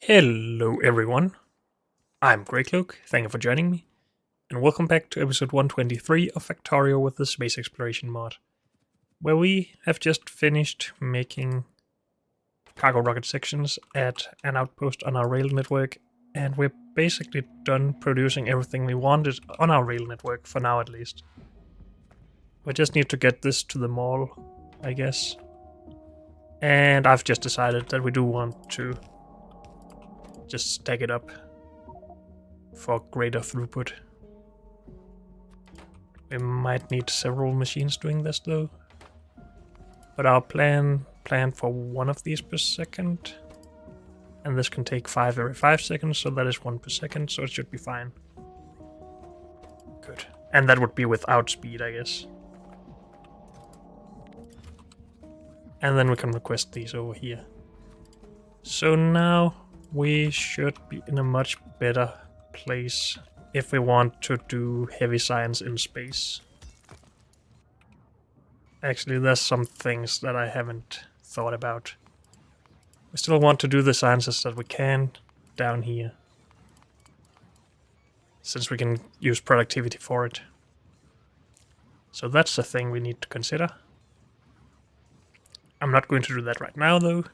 Hello everyone, I'm Greycloak, thank you for joining me, and welcome back to episode 123 of Factorio with the Space Exploration mod, where we have just finished making cargo rocket sections at an outpost on our rail network, and we're basically done producing everything we wanted on our rail network, for now at least. We just need to get this to the mall, I guess, and I've just decided that we do want to just stack it up for greater throughput. We might need several machines doing this though. But our plan for one of these per second. And this can take 5 every 5 seconds, so that is 1 per second, so it should be fine. Good. And that would be without speed, I guess. And then we can request these over here. So now we should be in a much better place if we want to do heavy science in space. Actually, there's some things that I haven't thought about. We still want to do the sciences that we can down here, since we can use productivity for it. So that's the thing we need to consider. I'm not going to do that right now though,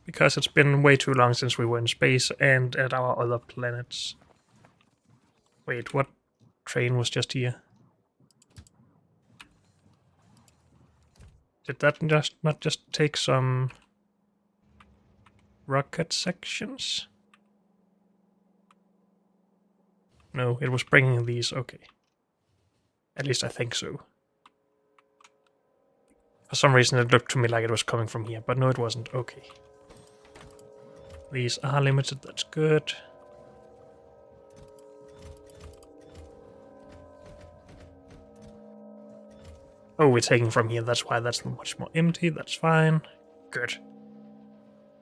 because it's been way too long since we were in space and at our other planets. Wait, what train was just here? Did that not just take some rocket sections? No, it was bringing these, okay. At least I think so. For some reason it looked to me like it was coming from here, but no it wasn't, okay. These are limited, that's good. Oh, we're taking from here, that's why that's much more empty, that's fine. Good.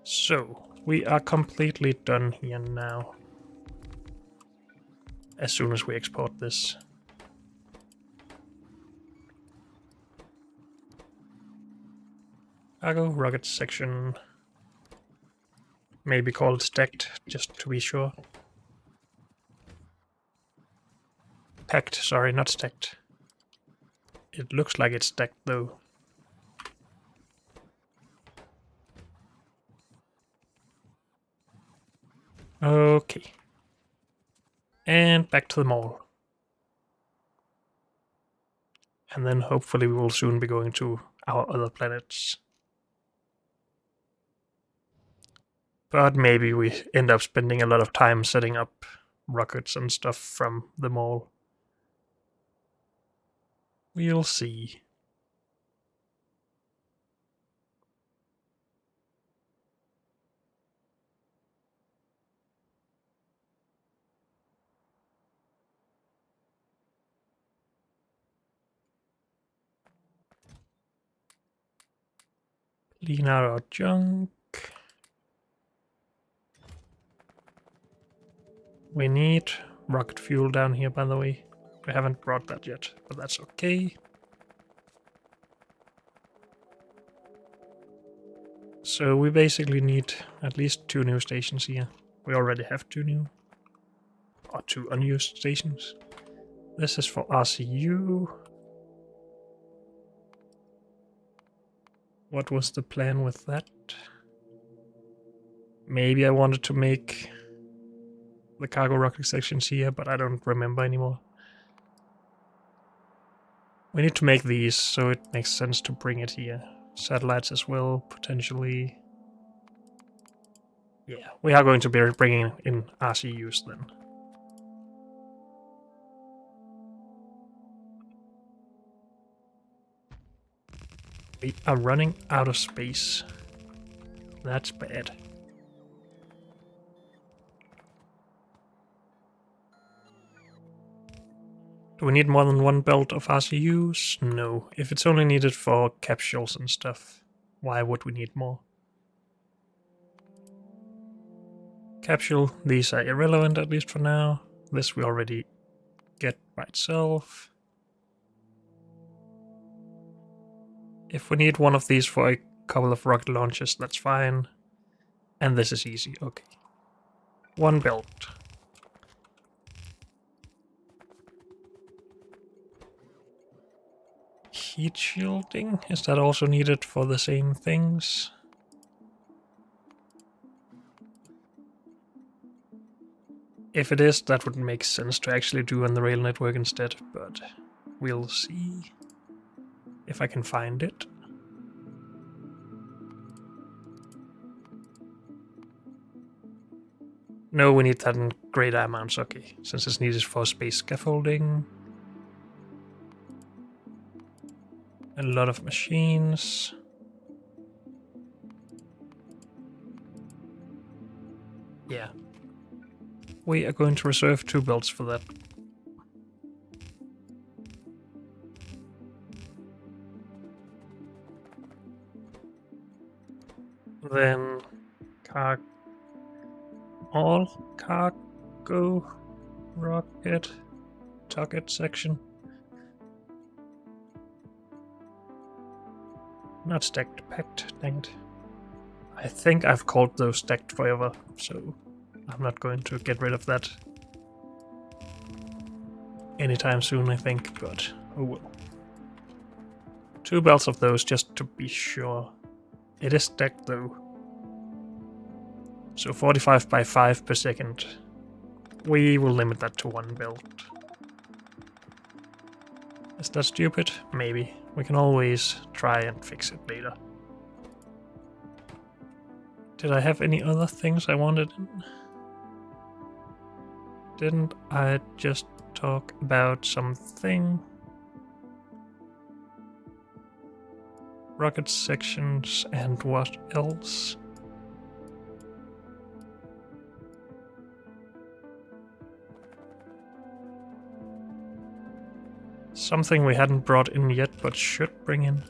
So, we are completely done here now. As soon as we export this. Cargo rocket section. Maybe called stacked, just to be sure. Packed, sorry, not stacked. It looks like it's stacked though. Okay. And back to the mall. And then hopefully we will soon be going to our other planets. But maybe we end up spending a lot of time setting up rockets and stuff from the mall. We'll see. Clean out our junk. We need rocket fuel down here, by the way. We haven't brought that yet, but that's okay. So we basically need at least 2 new stations here. We already have 2 new. Or 2 unused stations. This is for RCU. What was the plan with that? Maybe I wanted to make the cargo rocket sections here, but I don't remember anymore. We need to make these, so it makes sense to bring it here. Satellites as well, potentially. Yeah, we are going to be bringing in RCUs then. We are running out of space. That's bad. Do we need more than 1 belt of RCUs? No. If it's only needed for capsules and stuff, why would we need more? Capsule, these are irrelevant at least for now. This we already get by itself. If we need one of these for a couple of rocket launches, that's fine. And this is easy, okay. One belt. Heat shielding? Is that also needed for the same things? If it is, that would make sense to actually do on the rail network instead, but we'll see if I can find it. No, we need that in greater amounts, okay, since it's needed for space scaffolding. A lot of machines. Yeah. We are going to reserve 2 belts for that. Then all cargo rocket target section. Not stacked, packed, dang it. I think I've called those stacked forever, so I'm not going to get rid of that anytime soon, I think, but oh well. 2 belts of those just to be sure. It is stacked though. So 45 by 5 per second. We will limit that to 1 belt. Is that stupid? Maybe. We can always try and fix it later. Did I have any other things I wanted? Didn't I just talk about something? Rocket sections and what else? Something we hadn't brought in yet, but should bring in.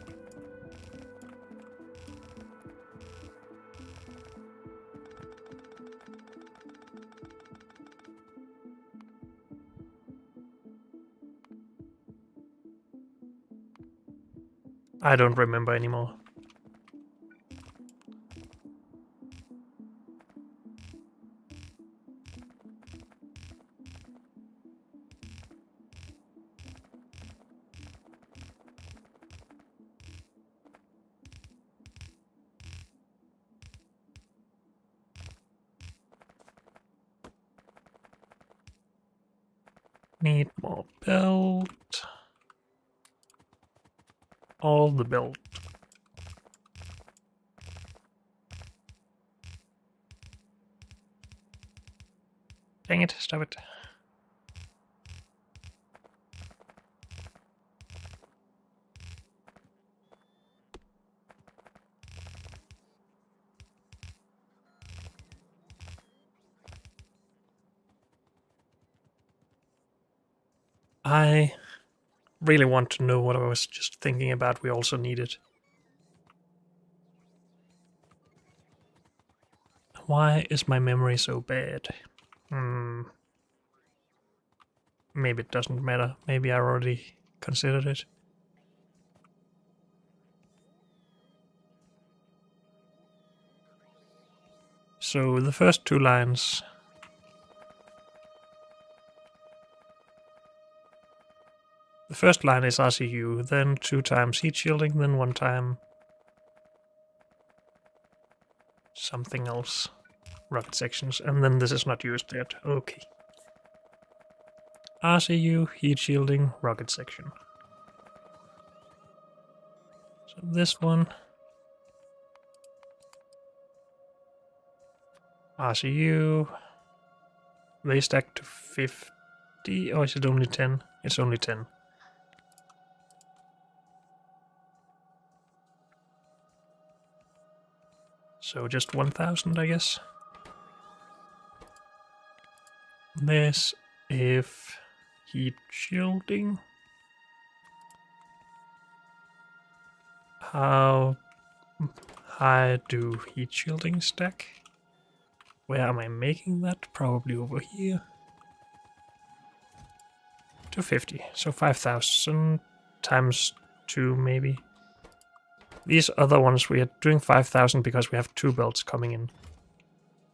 I don't remember anymore. Need more belt. All the belt. Dang it, stop it. I really want to know what I was just thinking about we also needed. Why is my memory so bad? Maybe it doesn't matter. Maybe I already considered it. So the first 2 lines. The first line is RCU, then 2 times heat shielding, then 1 time something else. Rocket sections, and then this is not used yet. Okay. RCU, heat shielding, rocket section. So this one. RCU. They stack to 50, or is it only 10? It's only 10. So just 1000, I guess. This if heat shielding. How high do heat shielding stack? Where am I making that? Probably over here. 250, so 5000 times 2 maybe. These other ones we are doing 5000 because we have 2 belts coming in.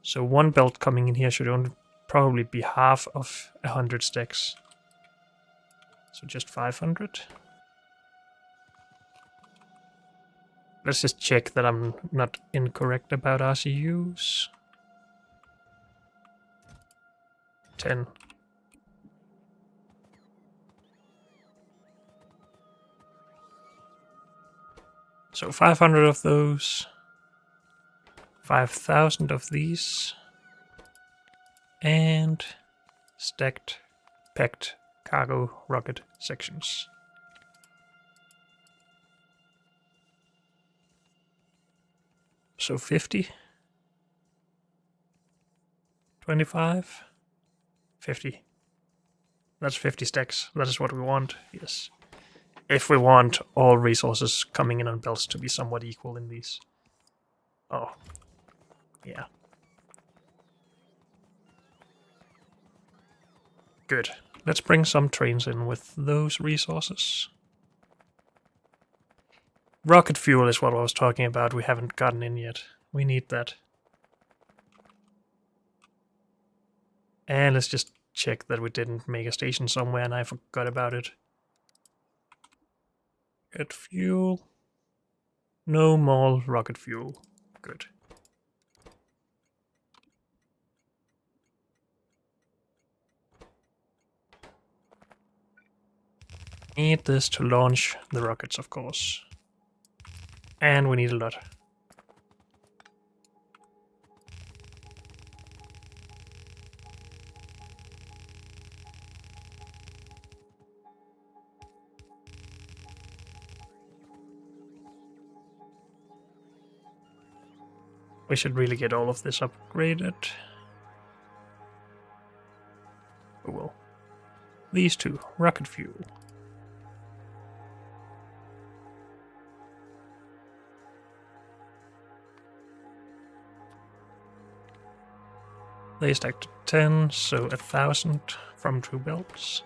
So one belt coming in here should only probably be half of 100 stacks. So just 500. Let's just check that I'm not incorrect about RCUs. 10. So 500 of those. 5,000 of these. And stacked, packed cargo rocket sections. So 50. 25. 50. That's 50 stacks. That is what we want, yes. If we want all resources coming in on belts to be somewhat equal in these. Oh. Yeah. Good. Let's bring some trains in with those resources. Rocket fuel is what I was talking about. We haven't gotten in yet. We need that. And let's just check that we didn't make a station somewhere and I forgot about it. Get fuel. No more rocket fuel. Good. Need this to launch the rockets, of course. And we need a lot. We should really get all of this upgraded. Oh well. These two, rocket fuel. They stacked 10, so 1,000 from 2 belts.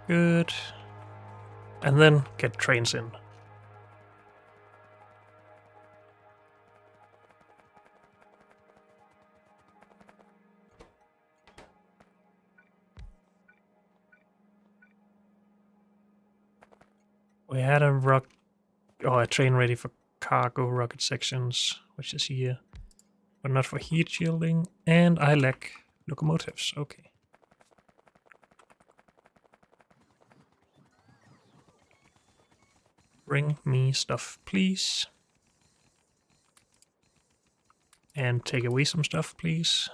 Good. And then get trains in. We had a train ready for cargo rocket sections, which is here, but not for heat shielding, and I lack locomotives. Okay. Bring me stuff, please. And take away some stuff, please.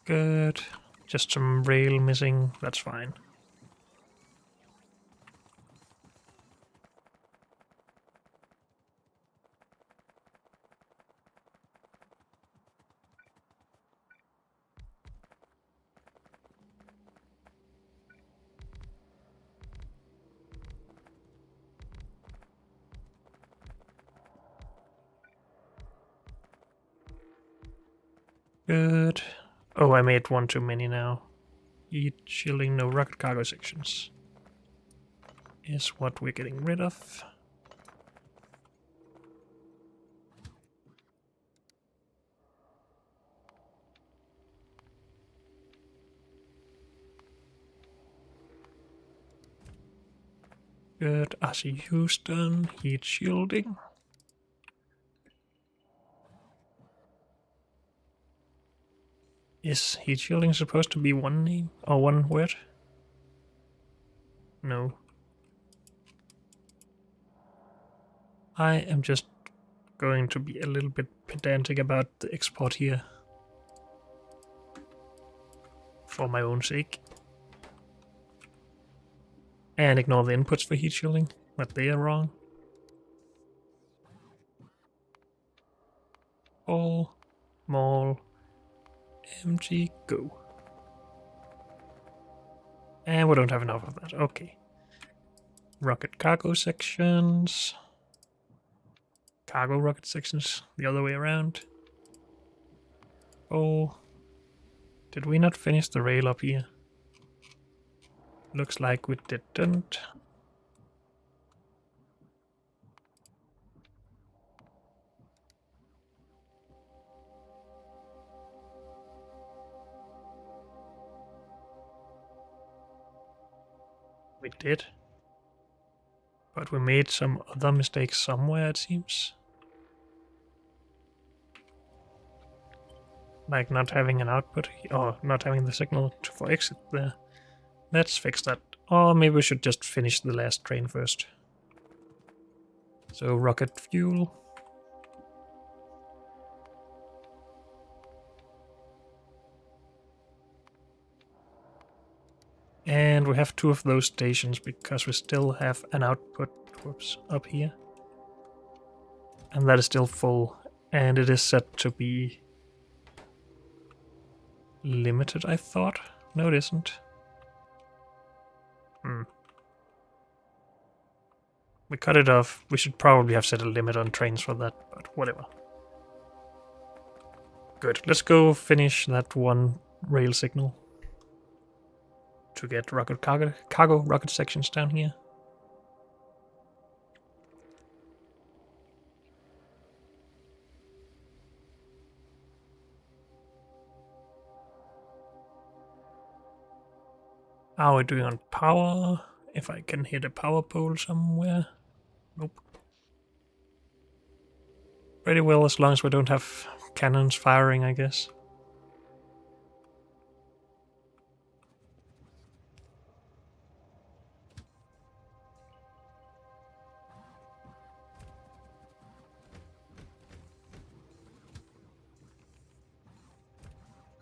Good. Just some rail missing. That's fine. Good. Oh, I made one too many now. Heat shielding, no rocket cargo sections. Is what we're getting rid of. Good. RC Houston, heat shielding. Is heat shielding supposed to be one name or one word? No. I am just going to be a little bit pedantic about the export here. For my own sake. And ignore the inputs for heat shielding, but they are wrong. All, mall, empty, go. And we don't have enough of that, okay. Rocket cargo sections. Cargo rocket sections, the other way around. Oh, did we not finish the rail up here? Looks like we didn't. We did. But we made some other mistakes somewhere, it seems. Like not having an output, or not having the signal for exit there. Let's fix that. Or maybe we should just finish the last train first. So rocket fuel. And we have 2 of those stations because we still have an output up here. And that is still full. And it is set to be limited, I thought. No, it isn't. We cut it off. We should probably have set a limit on trains for that, but whatever. Good. Let's go finish that one rail signal to get rocket cargo rocket sections down here. How are we doing on power? If I can hit a power pole somewhere. Nope. Pretty well, as long as we don't have cannons firing, I guess.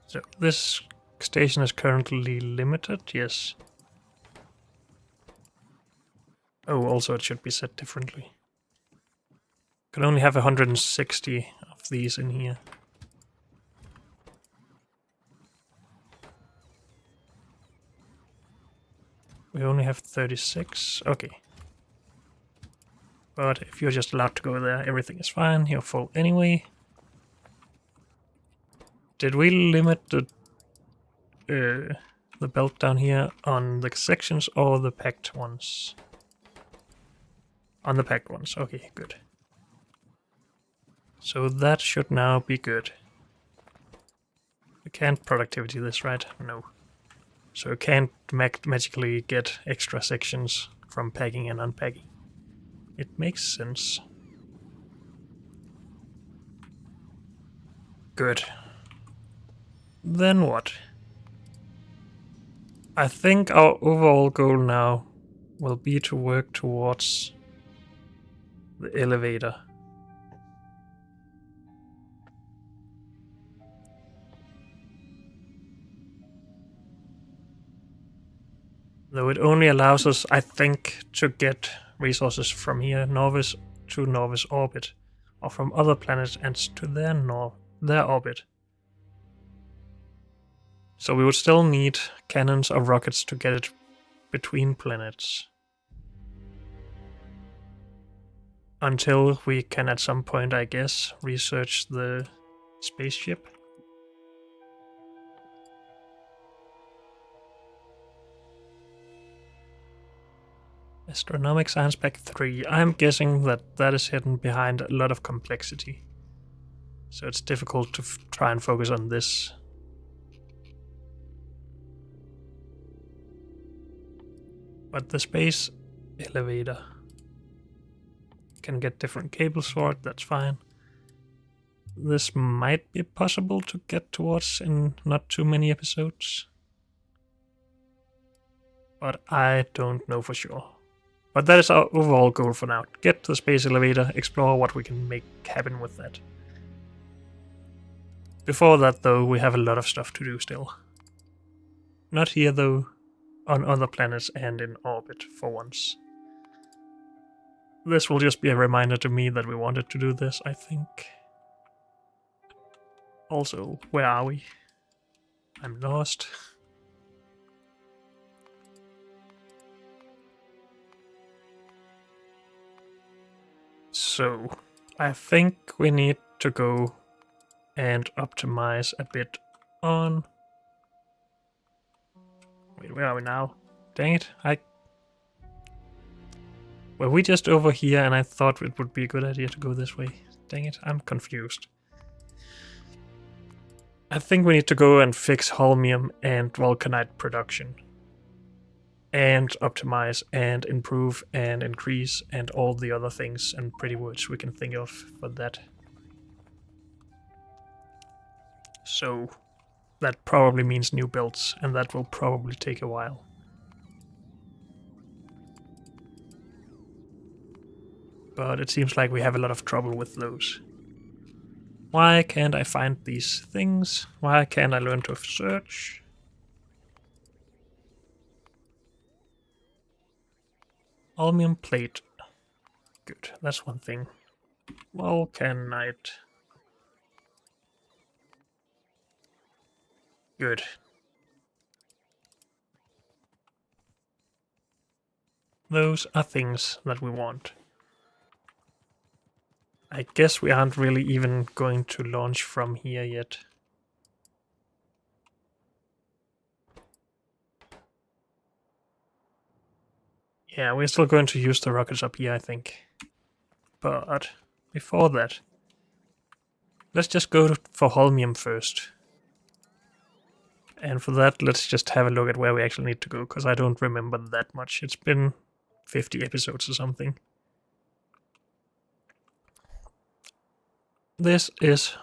So this station is currently limited, yes. Oh, also it should be set differently. Can only have 160 of these in here. We only have 36, okay. But if you're just allowed to go there, everything is fine, you're full anyway. Did we limit the belt down here on the sections or the packed ones? On the packed ones, okay, good. So that should now be good. We can't productivity this, right? No. So you can't magically get extra sections from packing and unpacking. It makes sense. Good. Then what? I think our overall goal now will be to work towards the elevator. Though it only allows us, I think, to get resources from here, Norvis to Norvis orbit, or from other planets and to their orbit. So we would still need cannons or rockets to get it between planets. Until we can at some point, I guess, research the spaceship. Astronomic Science Pack 3. I'm guessing that that is hidden behind a lot of complexity. So it's difficult to try and focus on this. But the space elevator can get different cables for it, that's fine. This might be possible to get towards in not too many episodes. But I don't know for sure. But that is our overall goal for now. Get the space elevator, explore what we can make happen with that. Before that though, we have a lot of stuff to do still. Not here though. on other planets and in orbit for once. This will just be a reminder to me that we wanted to do this, I think. Also, where are we? I'm lost. So, I think we need to go and optimize a bit on... Wait, where are we now? Dang it, Were we just over here and I thought it would be a good idea to go this way? Dang it, I'm confused. I think we need to go and fix holmium and vulcanite production. And optimize and improve and increase and all the other things and pretty words we can think of for that. So that probably means new builds, and that will probably take a while. But it seems like we have a lot of trouble with those. Why can't I find these things? Why can't I learn to search? Aluminium plate. Good, that's one thing. Vulcanite. Good. Those are things that we want. I guess we aren't really even going to launch from here yet. Yeah, we're still going to use the rockets up here, I think. But before that, let's just go for holmium first. And for that, let's just have a look at where we actually need to go, because I don't remember that much. It's been 50 episodes or something. This is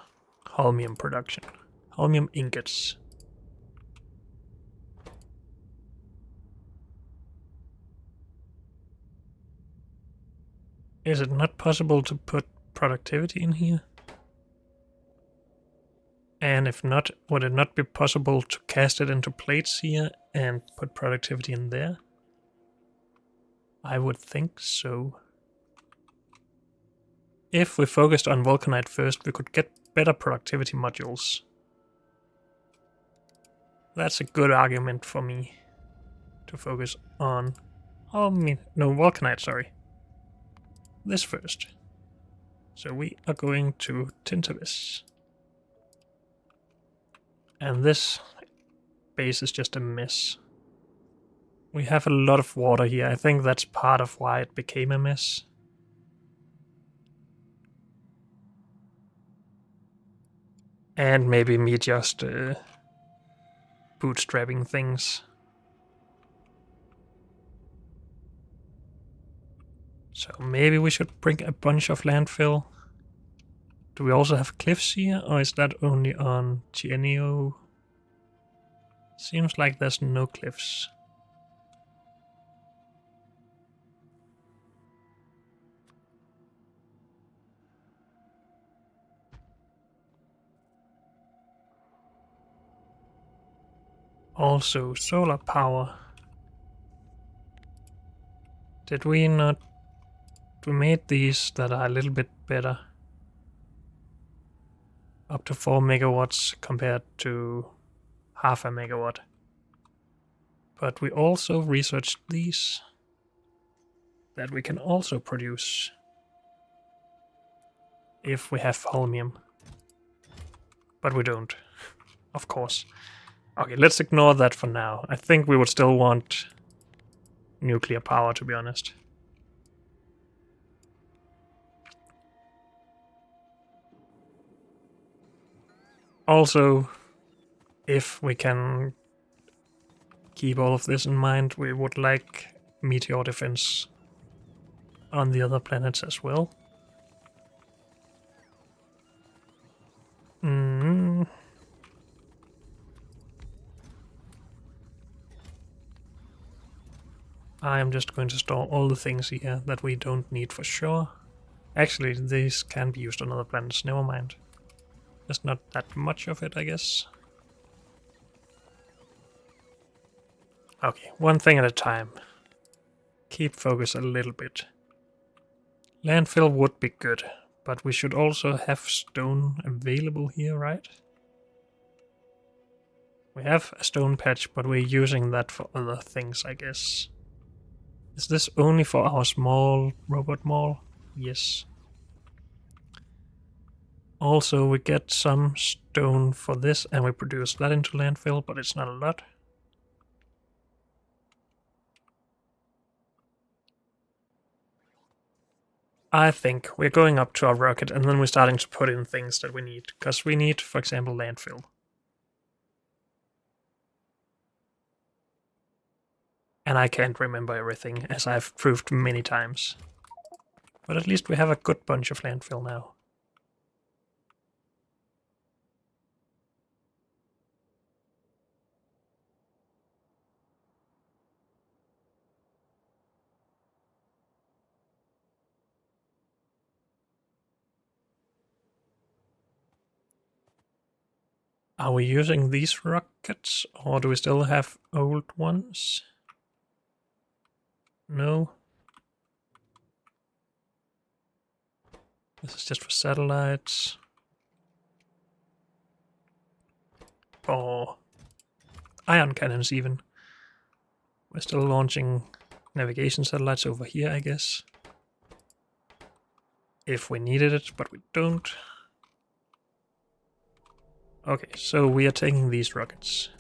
holmium production. Holmium ingots. Is it not possible to put productivity in here? And if not, would it not be possible to cast it into plates here and put productivity in there? I would think so. If we focused on vulcanite first, we could get better productivity modules. That's a good argument for me to focus on. Vulcanite, sorry. This first. So we are going to Tintavis. And this base is just a mess. We have a lot of water here. I think that's part of why it became a mess. And maybe me just bootstrapping things. So maybe we should bring a bunch of landfill. Do we also have cliffs here, or is that only on Genio? Seems like there's no cliffs. Also, solar power. Did we not... We made these that are a little bit better. Up to 4 megawatts compared to half a megawatt. But we also researched these that we can also produce if we have holmium. But we don't, of course. Okay, let's ignore that for now. I think we would still want nuclear power, to be honest. Also, if we can keep all of this in mind, we would like meteor defense on the other planets as well. I am just going to store all the things here that we don't need for sure. Actually, these can be used on other planets, never mind. There's not that much of it, I guess. Okay, one thing at a time. Keep focus a little bit. Landfill would be good, but we should also have stone available here, right? We have a stone patch, but we're using that for other things, I guess. Is this only for our small robot mall? Yes. Also, we get some stone for this, and we produce that into landfill, but it's not a lot. I think we're going up to our rocket, and then we're starting to put in things that we need, because we need, for example, landfill. And I can't remember everything, as I've proved many times. But at least we have a good bunch of landfill now. Are we using these rockets, or do we still have old ones? No. This is just for satellites. Or ion cannons even. We're still launching navigation satellites over here, I guess. If we needed it, but we don't. Okay, so we are taking these rockets.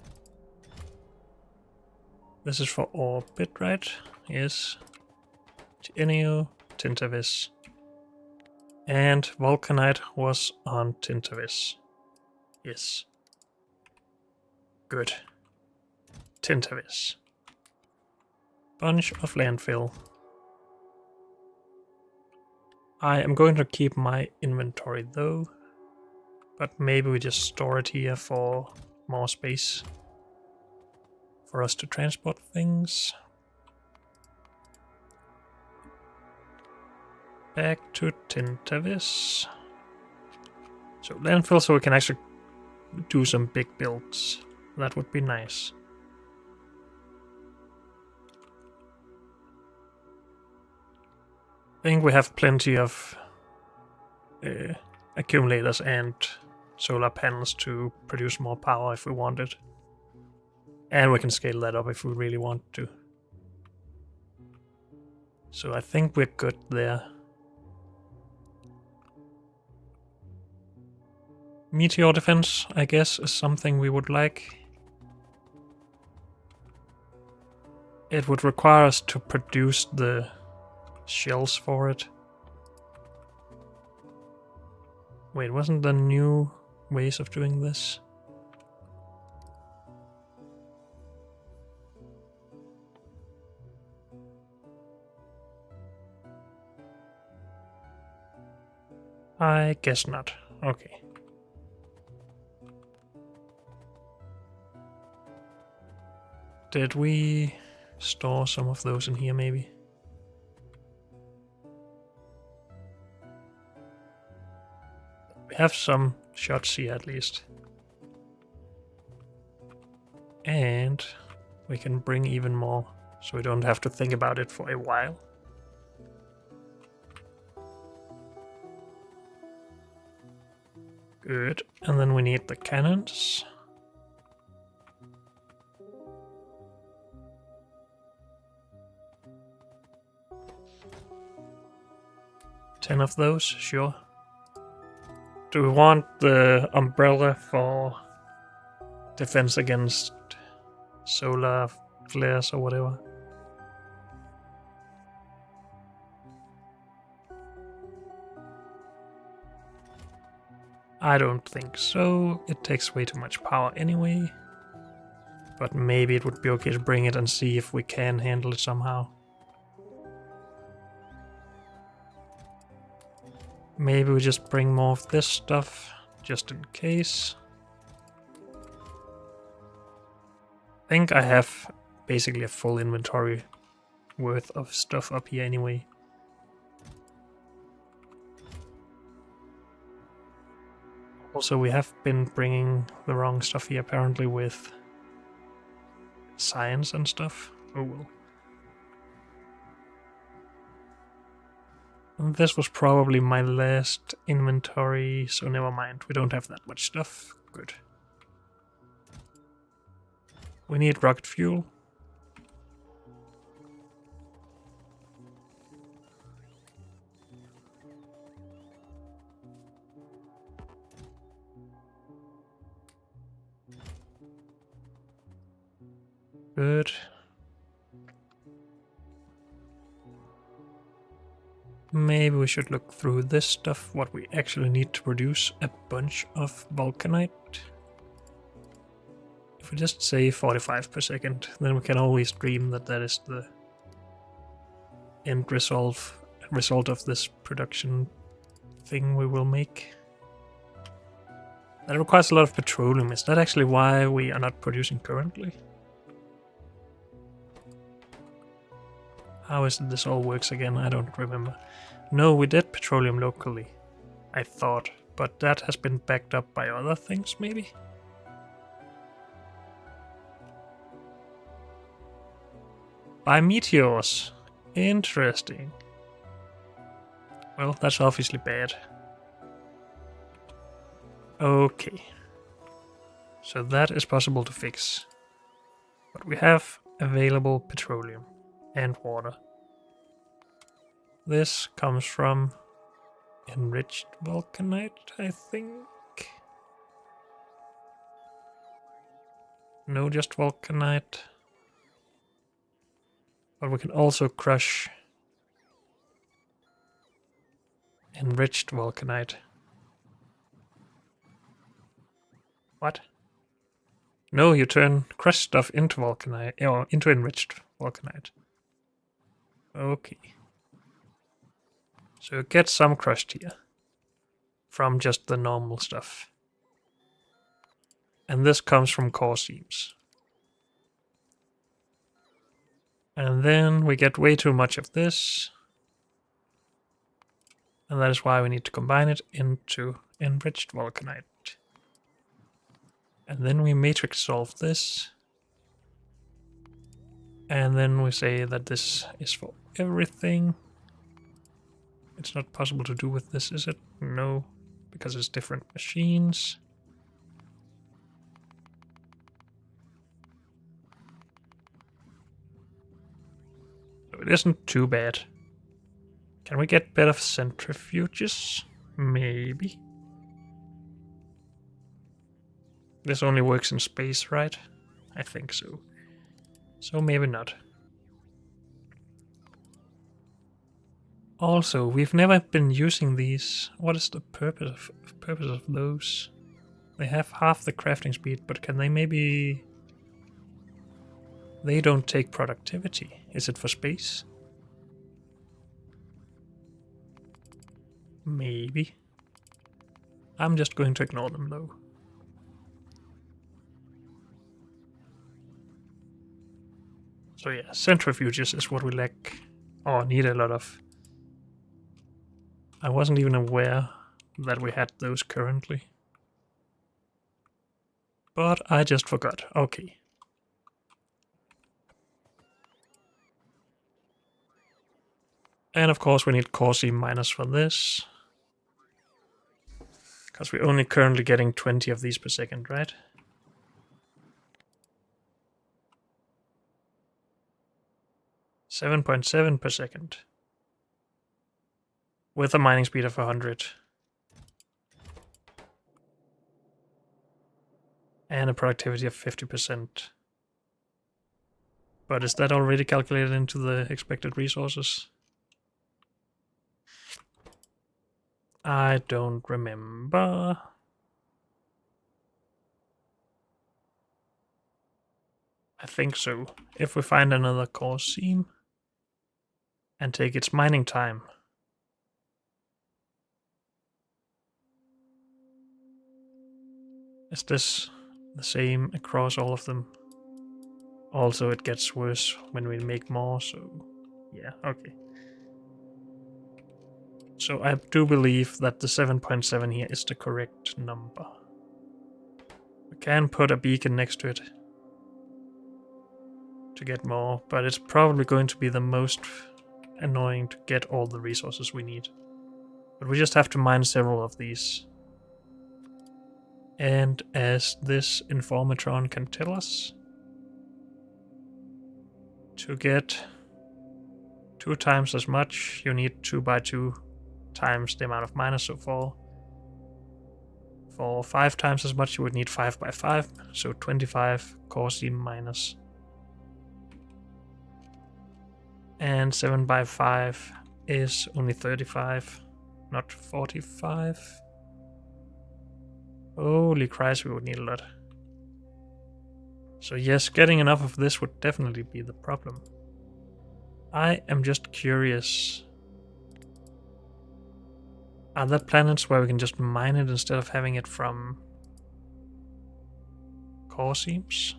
This is for orbit, right? Yes. Genio, Tintavis. And Vulcanite was on Tintavis. Yes. Good. Tintavis. Bunch of landfill. I am going to keep my inventory though. But maybe we just store it here for more space. For us to transport things. Back to Tintavis. So landfill, so we can actually do some big builds. That would be nice. I think we have plenty of accumulators and solar panels to produce more power if we want it. And we can scale that up if we really want to. So I think we're good there. Meteor defense, I guess, is something we would like. It would require us to produce the shells for it. Wait, wasn't there new ways of doing this? I guess not. Okay. Did we store some of those in here, maybe? We have some shots here, at least. And we can bring even more, so we don't have to think about it for a while. Good. And then we need the cannons. Ten of those, sure. Do we want the umbrella for defense against solar flares or whatever? I don't think so. It takes way too much power anyway. But maybe it would be okay to bring it and see if we can handle it somehow. Maybe we just bring more of this stuff, just in case. I think I have basically a full inventory worth of stuff up here anyway. Also, we have been bringing the wrong stuff here apparently with science and stuff. Oh well. And this was probably my last inventory, so never mind. We don't have that much stuff. Good. We need rocket fuel. Good. Maybe we should look through this stuff, what we actually need to produce a bunch of vulcanite. If we just say 45 per second, then we can always dream that that is the end result of this production thing we will make. That requires a lot of petroleum. Is that actually why we are not producing currently? How is it this all works again? I don't remember. No, we did petroleum locally, I thought, but that has been backed up by other things, maybe? By meteors. Interesting. Well, that's obviously bad. Okay. So that is possible to fix. But we have available petroleum and water. This comes from enriched vulcanite, I think. No, just vulcanite. But we can also crush enriched vulcanite. What? No, you turn crushed stuff into vulcanite, or into enriched vulcanite. Okay. So you get some crushed here from just the normal stuff. And this comes from core seams. And then we get way too much of this. And that is why we need to combine it into enriched vulcanite. And then we matrix solve this. And then we say that this is for everything. It's not possible to do with this, is it? No, because it's different machines. So it isn't too bad. Can we get better centrifuges? Maybe. This only works in space, right? I think so. So maybe not. Also, we've never been using these. What is the purpose of those? They have half the crafting speed, but can they maybe... They don't take productivity. Is it for space? Maybe. I'm just going to ignore them though. So yeah, centrifuges is what we lack, or need a lot of. I wasn't even aware that we had those currently. But I just forgot. Okay. And of course we need core seam minus for this. Because we're only currently getting 20 of these per second, right? $7.7 per second. With a mining speed of 100. And a productivity of 50%. But is that already calculated into the expected resources? I don't remember. I think so. If we find another core seam and take its mining time. Is this the same across all of them? Also, it gets worse when we make more, so yeah, okay. So I do believe that the 7.7 here is the correct number. We can put a beacon next to it. to get more, but it's probably going to be the most annoying to get all the resources we need. But we just have to mine several of these. And as this informatron can tell us, to get 2 times as much, you need 2 by 2 times the amount of miners. So for 5 times as much, you would need 5 by 5, so 25 core seam miners. And 7 by 5 is only 35, not 45. Holy Christ, we would need a lot. So yes, getting enough of this would definitely be the problem. I am just curious. Are there planets where we can just mine it instead of having it from core seams?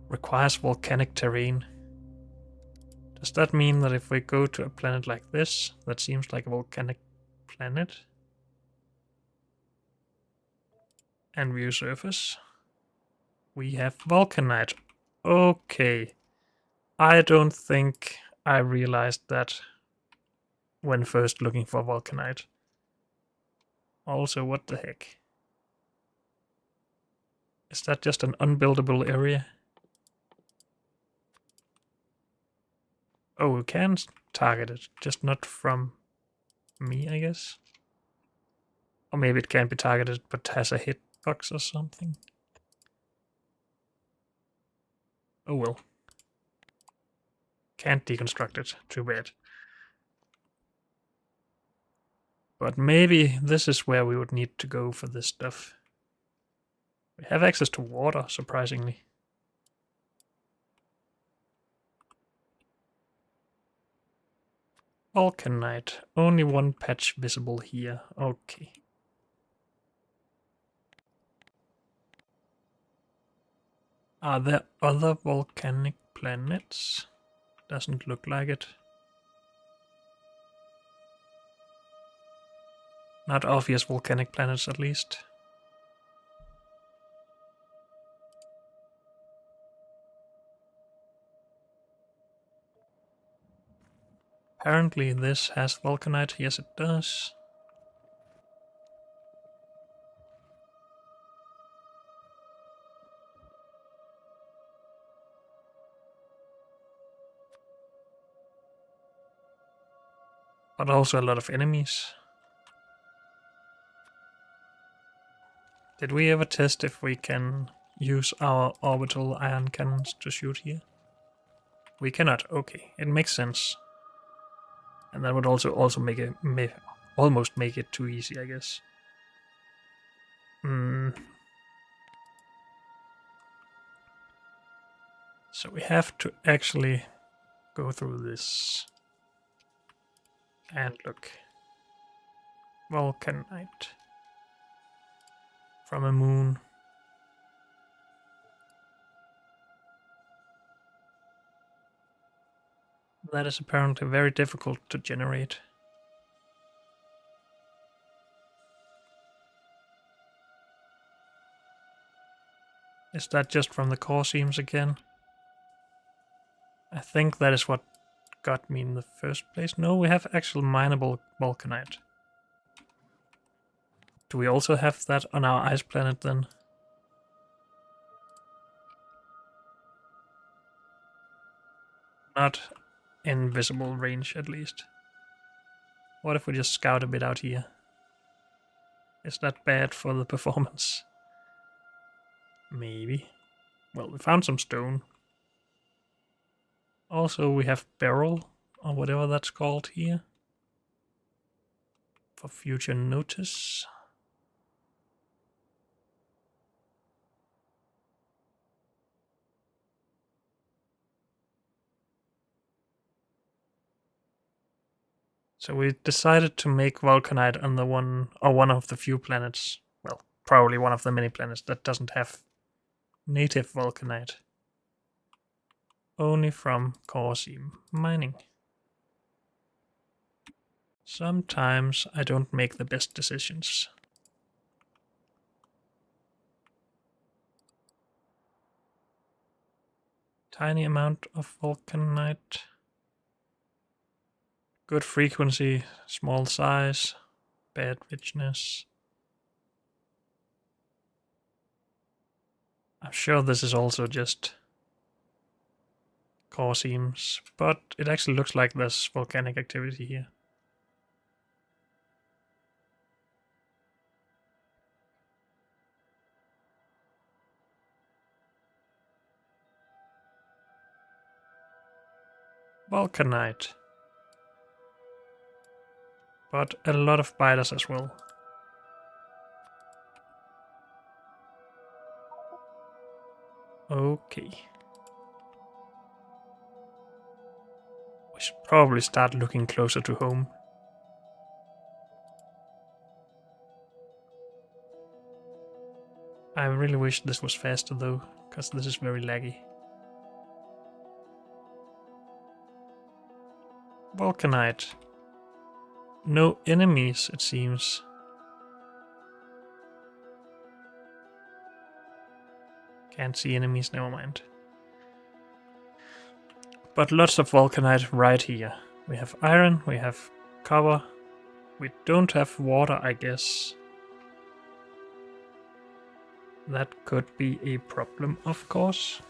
Requires volcanic terrain. Does that mean that if we go to a planet like this, that seems like a volcanic planet, and view surface, we have vulcanite? Okay. I don't think I realized that when first looking for vulcanite. Also, what the heck? Is that just an unbuildable area? Oh, we can target it, just not from me, I guess. Or maybe it can be targeted but has a hitbox or something. Oh well. Can't deconstruct it, too bad. But maybe this is where we would need to go for this stuff. We have access to water, surprisingly. Vulcanite. Only one patch visible here. Okay. Are there other volcanic planets? Doesn't look like it. Not obvious volcanic planets, at least. Apparently this has vulcanite. Yes, it does. But also a lot of enemies. Did we ever test if we can use our orbital ion cannons to shoot here? We cannot. Okay, it makes sense. And that would also make it almost make it too easy, I guess. So we have to actually go through this and look. Vulcanite from a moon. That is apparently very difficult to generate. Is that just from the core seams again? I think that is what got me in the first place. No, we have actual mineable vulcanite. Do we also have that on our ice planet then? Not in visible range, at least. What if we just scout a bit out here? Is that bad for the performance? Maybe. Well, we found some stone. Also, we have beryl, or whatever that's called here. For future notice. So we decided to make vulcanite on the one of the few planets, well, probably one of the many planets that doesn't have native vulcanite. Only from core seam mining. Sometimes I don't make the best decisions. Tiny amount of vulcanite. Good frequency, small size, bad richness. I'm sure this is also just core seams, but it actually looks like there's volcanic activity here. Vulcanite. But a lot of biters as well. Okay. We should probably start looking closer to home. I really wish this was faster though, because this is very laggy. Vulcanite. No enemies, it seems. Can't see enemies, never mind. But lots of vulcanite right here. We have iron, we have copper. We don't have water, I guess. That could be a problem, of course.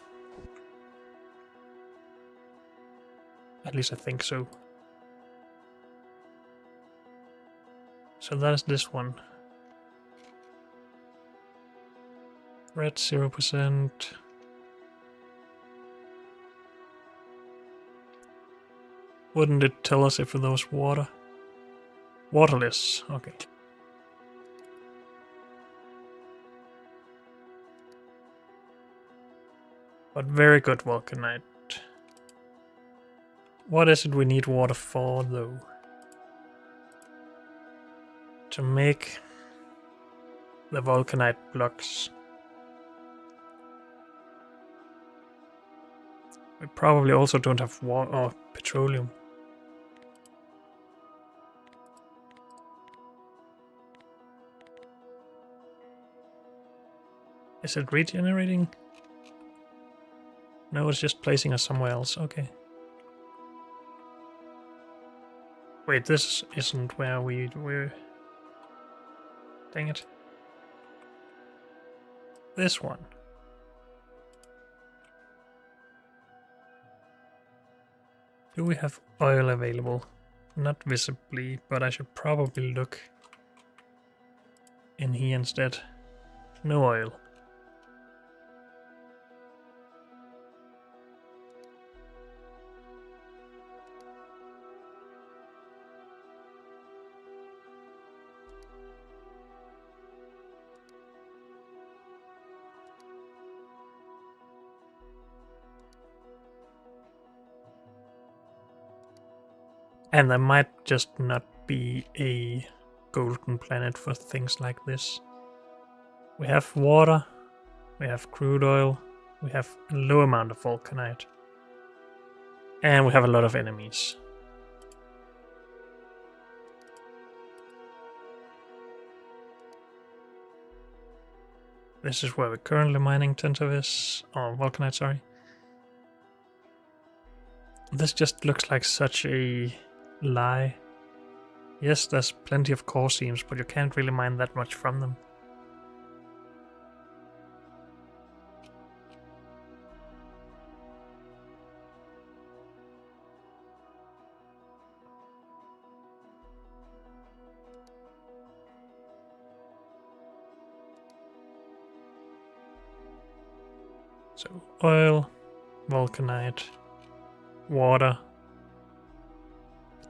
At least I think so. So that is this one. Red 0%. Wouldn't it tell us if there was water? Waterless, okay. But very good vulcanite. What is it we need water for, though? To make the vulcanite blocks. We probably also don't have water or petroleum. Is it regenerating? No, it's just placing us somewhere else. Okay. Wait, this isn't where we were. Dang it. This one. Do we have oil available? Not visibly, but I should probably look in here instead. No oil. And there might just not be a golden planet for things like this. We have water, we have crude oil, we have a low amount of vulcanite, and we have a lot of enemies. This is where we're currently mining tentavis, or vulcanite, sorry. This just looks like such a lie. Yes, there's plenty of core seams, but you can't really mine that much from them. So, oil, vulcanite, water.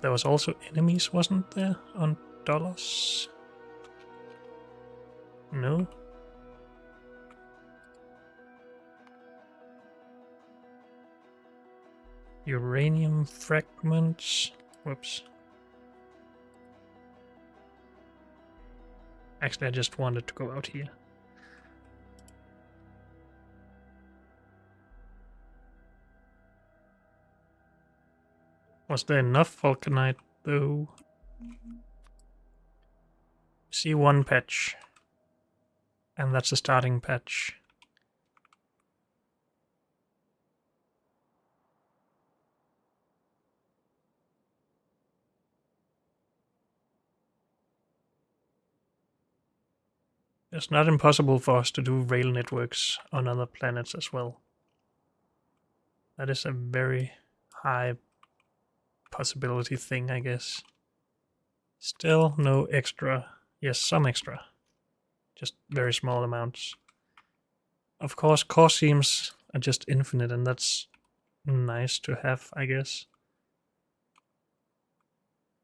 There was also enemies, wasn't there, on dollars? No? Uranium fragments. Whoops. Actually, I just wanted to go out here. Was there enough vulcanite, though? See one patch. And that's the starting patch. It's not impossible for us to do rail networks on other planets as well. That is a very high possibility thing, I guess. Still no extra. Yes, some extra. Just very small amounts. Of course, core seams are just infinite, and that's nice to have, I guess.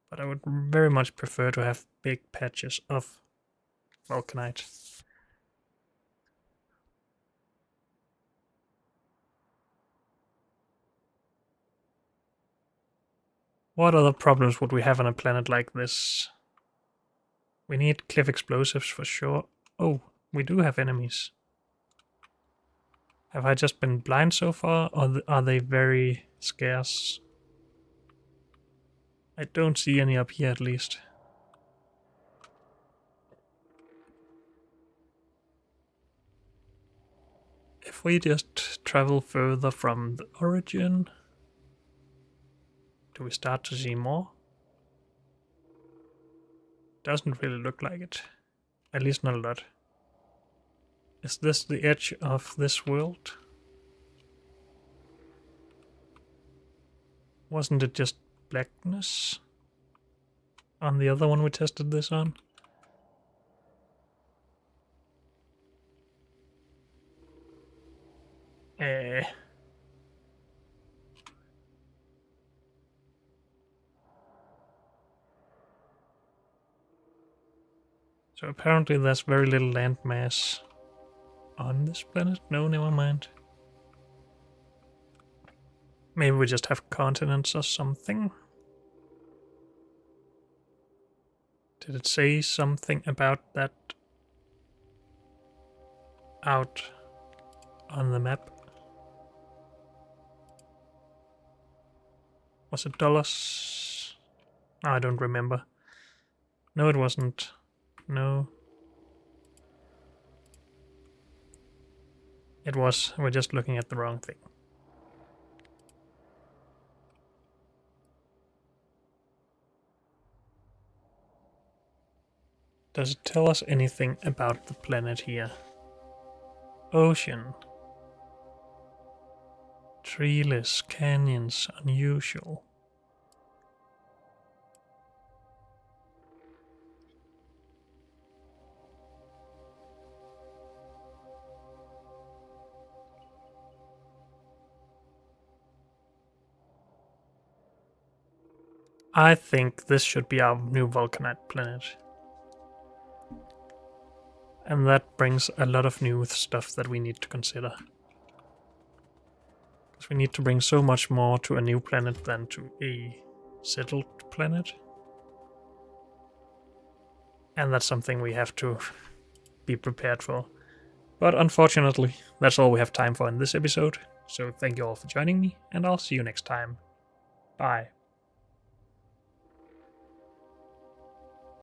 But I would very much prefer to have big patches of vulcanite. What other problems would we have on a planet like this? We need cliff explosives for sure. Oh, we do have enemies. Have I just been blind so far, or are they very scarce? I don't see any up here at least. If we just travel further from the origin, do we start to see more? Doesn't really look like it. At least not a lot. Is this the edge of this world? Wasn't it just blackness on the other one we tested this on? Eh. So apparently there's very little land mass on this planet? No, never mind. Maybe we just have continents or something. Did it say something about that out on the map? Was it dollars? Oh, I don't remember. No, it wasn't. No. It was. We're just looking at the wrong thing. Does it tell us anything about the planet here? Ocean. Treeless, canyons, unusual. I think this should be our new vulcanite planet. And that brings a lot of new stuff that we need to consider. Because we need to bring so much more to a new planet than to a settled planet. And that's something we have to be prepared for. But unfortunately, that's all we have time for in this episode. So thank you all for joining me, and I'll see you next time. Bye.